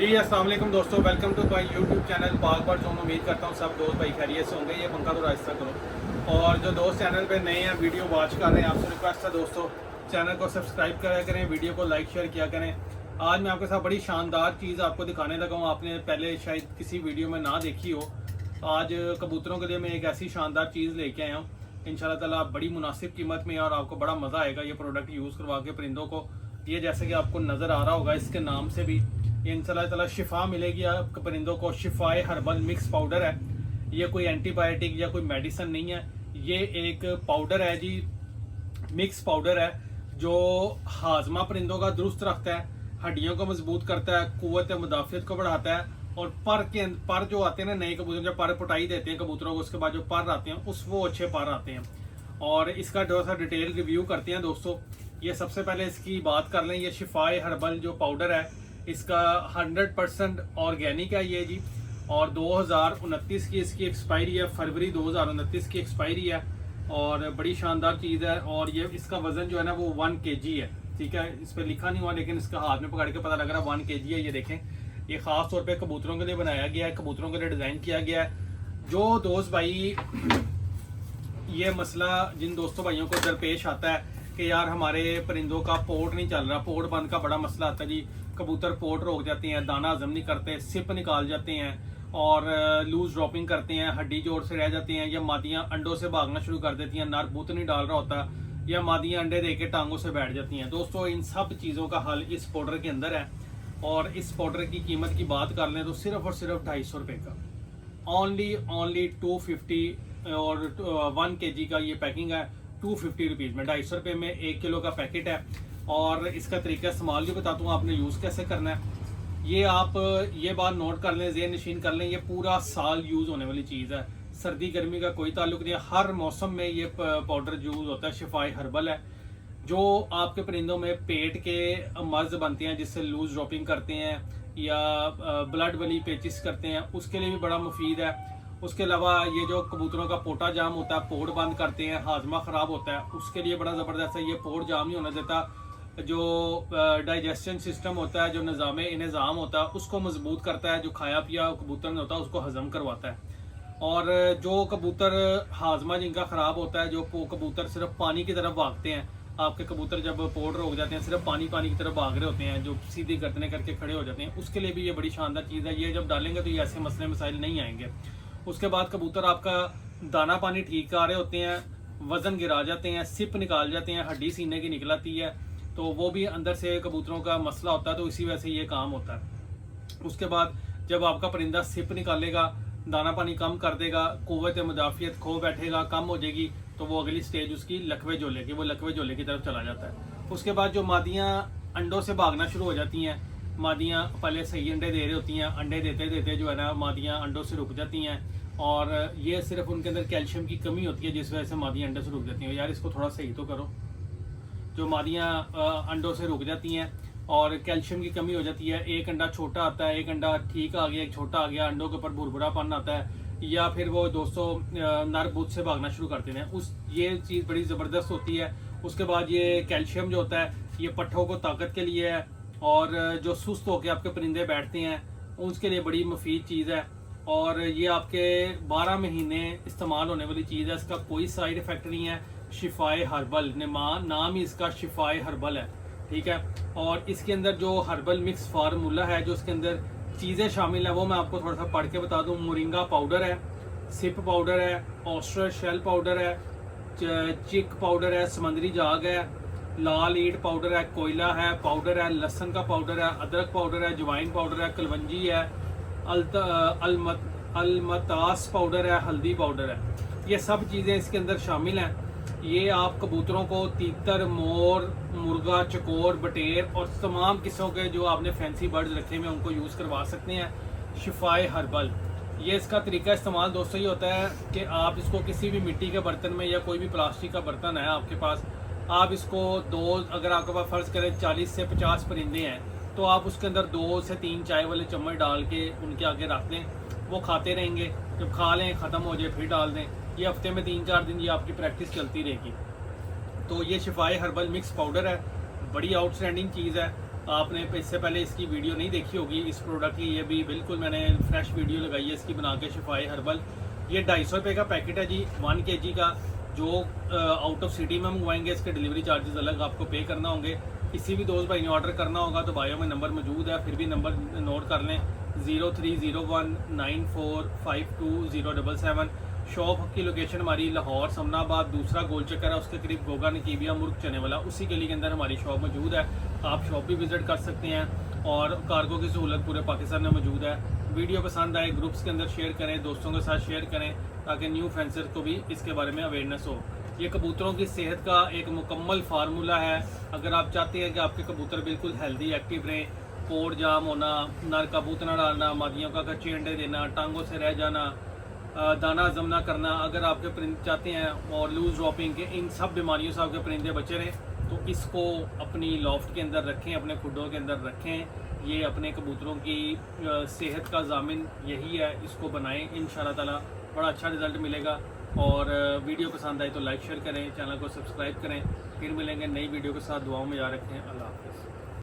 जी अस्सलाम वालेकुम दोस्तों, welcome to my YouTube channel Pak birds home. उम्मीद करता हूँ सब दोस्त भाई खैरियत से होंगे। ये पंखा तो आहिस्ता करो। और जो दोस्त चैनल पे नए हैं, वीडियो वॉच कर रहे हैं, आपसे रिक्वेस्ट है दोस्तों चैनल को सब्सक्राइब करा करें, वीडियो को लाइक शेयर किया करें। आज मैं आपके साथ बड़ी शानदार चीज़ आपको दिखाने लगा हूँ, आपने पहले शायद किसी वीडियो में ना देखी हो। आज कबूतरों के लिए मैं एक ऐसी शानदार चीज़ लेके आया हूँ इंशाल्लाह ताला, बड़ी मुनासिब कीमत में, और आपको बड़ा मज़ा आएगा ये प्रोडक्ट यूज़ करवा के परिंदों को। ये जैसे कि आपको नज़र आ रहा होगा इसके नाम से भी, ये इंशाल्लाह ताला शिफा मिलेगी आपके परिंदों को। शिफाए हर्बल मिक्स पाउडर है। ये कोई एंटीबायोटिक या कोई मेडिसिन नहीं है, ये एक पाउडर है जी, मिक्स पाउडर है जो हाजमा परिंदों का दुरुस्त रखता है, हड्डियों को मजबूत करता है, कुव्वत मुदाफियत को बढ़ाता है। और पर जो आते हैं ना नए कबूतर, जब पर पुटाई देते हैं कबूतरों को, उसके बाद जो पर आते हैं उस वो अच्छे पर आते हैं। और इसका जो सा डिटेल रिव्यू करते हैं दोस्तों। ये सबसे पहले इसकी बात कर लें, ये शिफाए हर्बल जो पाउडर है इसका 100% ऑर्गेनिक है ये जी। और 2029 की इसकी एक्सपायरी है, फरवरी 2029 की एक्सपायरी है। और बड़ी शानदार चीज़ है। और ये इसका वजन जो है ना वो 1 kg है, ठीक है। इस पर लिखा नहीं हुआ लेकिन इसका हाथ में पकड़ के पता लग रहा है 1 kg है। ये देखें, ये ख़ास तौर पे कबूतरों के लिए बनाया गया है, कबूतरों के लिए डिज़ाइन किया गया है। जो दोस्त भाई ये मसला जिन दोस्तों भाइयों को दरपेश आता है कि यार हमारे परिंदों का पोर्ट नहीं चल रहा, पोर्ट बंद का बड़ा मसला आता है जी, कबूतर पोर्ट रोक जाते हैं, दाना हजम नहीं करते, सिप निकाल जाते हैं और लूज ड्रॉपिंग करते हैं, हड्डी जोड़ से रह जाती हैं, या मादियाँ अंडों से भागना शुरू कर देती हैं, नर बूत नहीं डाल रहा होता, या मादियाँ अंडे दे के टांगों से बैठ जाती हैं। दोस्तों इन सब चीज़ों का हल इस पाउडर के अंदर है। और इस पाउडर की कीमत की बात कर लें तो सिर्फ और सिर्फ 250 रुपये का, ओनली 250। और 1 kg का ये पैकिंग है 250 रुपीज़ में, 250 रुपये में 1 किलो का पैकेट है। और इसका तरीका इस्तेमाल भी बताता हूँ, आपने यूज़ कैसे करना है। ये आप ये बात नोट कर लें, ज़हन नशीन कर लें, ये पूरा साल यूज़ होने वाली चीज़ है, सर्दी गर्मी का कोई ताल्लुक नहीं है, हर मौसम में ये पाउडर यूज़ होता है। शिफाए हर्बल है जो आपके परिंदों में पेट के मर्ज बनते हैं, जिससे लूज ड्रॉपिंग करते हैं या ब्लड वाली पेचिस करते हैं, उसके लिए भी बड़ा मुफीद है। उसके अलावा ये जो कबूतरों का पोटा जाम होता है, पोट बंद करते हैं, हाजमा ख़राब होता है, उसके लिए बड़ा ज़बरदस्त है। ये पोट जाम नहीं होने देता, जो डाइजेशन सिस्टम होता है, जो निज़ाम होता है उसको मजबूत करता है, जो खाया पिया कबूतर ने होता है उसको हजम करवाता है। और जो कबूतर हाजमा जिनका ख़राब होता है, जो कबूतर सिर्फ पानी की तरफ भागते हैं, आपके कबूतर जब पोट रोक जाते हैं सिर्फ पानी की तरफ भाग रहे होते हैं, जो सीधी गर्दनें करके खड़े हो जाते हैं, उसके लिए भी ये बड़ी शानदार चीज़ है। ये जब डालेंगे तो ये ऐसे मसले मसाइल नहीं आएंगे। उसके बाद कबूतर आपका दाना पानी ठीक आ रहे होते हैं, वज़न गिरा जाते हैं, सिप निकाल जाते हैं, हड्डी सीने की निकलती है, तो वो भी अंदर से कबूतरों का मसला होता है, तो इसी वजह से ये काम होता है। उसके बाद जब आपका परिंदा सिप निकालेगा, दाना पानी कम कर देगा, कुव्वत मुदाफियत खो बैठेगा, कम हो जाएगी, तो वो अगली स्टेज उसकी लकवे जोले की, वो लकवे जोले की तरफ चला जाता है। उसके बाद जो मादियाँ अंडों से भागना शुरू हो जाती हैं, मादियाँ पहले सही अंडे दे रही होती हैं, अंडे देते देते जो है ना मादियाँ अंडों से रुक जाती हैं। और ये सिर्फ उनके अंदर कैल्शियम की कमी होती है जिस वजह से मादियाँ अंडे से रुक जाती हैं। यार इसको थोड़ा सही तो करो। जो मादियाँ अंडों से रुक जाती हैं और कैल्शियम की कमी हो जाती है, एक अंडा छोटा आता है, एक अंडा ठीक आ गया, एक छोटा आ गया, अंडों के ऊपर भुरभुरापन आता है, या फिर वो दोस्तों नर बूथ से भागना शुरू करते हैं, उस ये चीज़ बड़ी ज़बरदस्त होती है। उसके बाद ये कैल्शियम जो होता है ये पट्ठों को ताकत के लिए है, और जो सुस्त होकर आपके परिंदे बैठते हैं उसके लिए बड़ी मुफीद चीज़ है। और ये आपके 12 महीने इस्तेमाल होने वाली चीज़ है, इसका कोई साइड इफ़ेक्ट नहीं है। शिफाए हर्बल नाम ही इसका शिफाए हर्बल है, ठीक है। और इसके अंदर जो हर्बल मिक्स फार्मूला है, जो इसके अंदर चीज़ें शामिल है वो मैं आपको थोड़ा सा पढ़ के बता दूं। मोरिंगा पाउडर है, सिप पाउडर है, ऑस्ट्रल शेल पाउडर है, चिक पाउडर है, समंदरी जाग है, लाल ईट पाउडर है, कोयला है पाउडर है, लहसुन का पाउडर है, अदरक पाउडर है, जवाइन पाउडर है, कलवंजी है, अलमतास पाउडर है, हल्दी पाउडर है। ये सब चीज़ें इसके अंदर शामिल हैं। ये आप कबूतरों को तीतर, मोर, मुर्गा, चकोर, बटेर और तमाम किस्मों के जो आपने फैंसी बर्ड्स रखे हुए उनको यूज़ करवा सकते हैं। शिफाए हर्बल, ये इसका तरीका इस्तेमाल दोस्तों ये होता है कि आप इसको किसी भी मिट्टी के बर्तन में, या कोई भी प्लास्टिक का बर्तन है आपके पास, आप इसको अगर आपके पास फ़र्ज़ करें 40 से 50 परिंदे हैं, तो आप उसके अंदर 2 से 3 चाय वाले चम्मच डाल के उनके आगे रख दें, वो खाते रहेंगे, जब खा लें ख़त्म हो जाए फिर डाल दें। ये हफ्ते में 3-4 दिन ये आपकी प्रैक्टिस चलती रहेगी। तो ये शिफाए हर्बल मिक्स पाउडर है, बड़ी आउटस्टैंडिंग चीज़ है। आपने इससे पहले इसकी वीडियो नहीं देखी होगी इस प्रोडक्ट की, ये भी बिल्कुल मैंने फ्रेश वीडियो लगाई है इसकी बना के, शिफाई हर्बल। ये 250 रुपये का पैकेट है जी, 1 kg का। जो आउट ऑफ सिटी में मंगवाएंगे इसके डिलीवरी चार्जेस अलग आपको पे करना होंगे। किसी भी दोस्त भाई ने ऑर्डर करना होगा तो बायो में नंबर मौजूद है, फिर भी नंबर नोट कर लें 030194520077। शॉप की लोकेशन हमारी लाहौर समनाबाद, दूसरा गोल चक्कर है उसके करीब गोगा नकीबिया मुर्ग चने वाला, उसी गली के अंदर हमारी शॉप मौजूद है। आप शॉप भी विज़िट कर सकते हैं और कार्गो की सहूलत पूरे पाकिस्तान में मौजूद है। वीडियो पसंद आए ग्रुप्स के अंदर शेयर करें, दोस्तों के साथ शेयर करें ताकि न्यू फेंसर को भी इसके बारे में अवेयरनेस हो। ये कबूतरों की सेहत का एक मुकम्मल फार्मूला है। अगर आप चाहते हैं कि आपके कबूतर बिल्कुल हेल्दी एक्टिव रहें, कोड जाम होना, नर का बूत न डालना, मादियों का कच्चे अंडे देना, टांगों से रह जाना, दाना हजम ना करना, अगर आपके परिंदे चाहते हैं और लूज ड्रॉपिंग के, इन सब बीमारियों से आपके परिंदे बचे रहें तो इसको अपनी लॉफ्ट के अंदर रखें, अपने खुडों के अंदर रखें। ये अपने कबूतरों की सेहत का ज़ामिन यही है, इसको बनाएं, इंशाल्लाह ताला बड़ा अच्छा रिज़ल्ट मिलेगा। और वीडियो पसंद आए तो लाइक शेयर करें, चैनल को सब्सक्राइब करें। फिर मिलेंगे नई वीडियो के साथ, दुआओं में याद रखें। अल्लाह हाफ़िज़।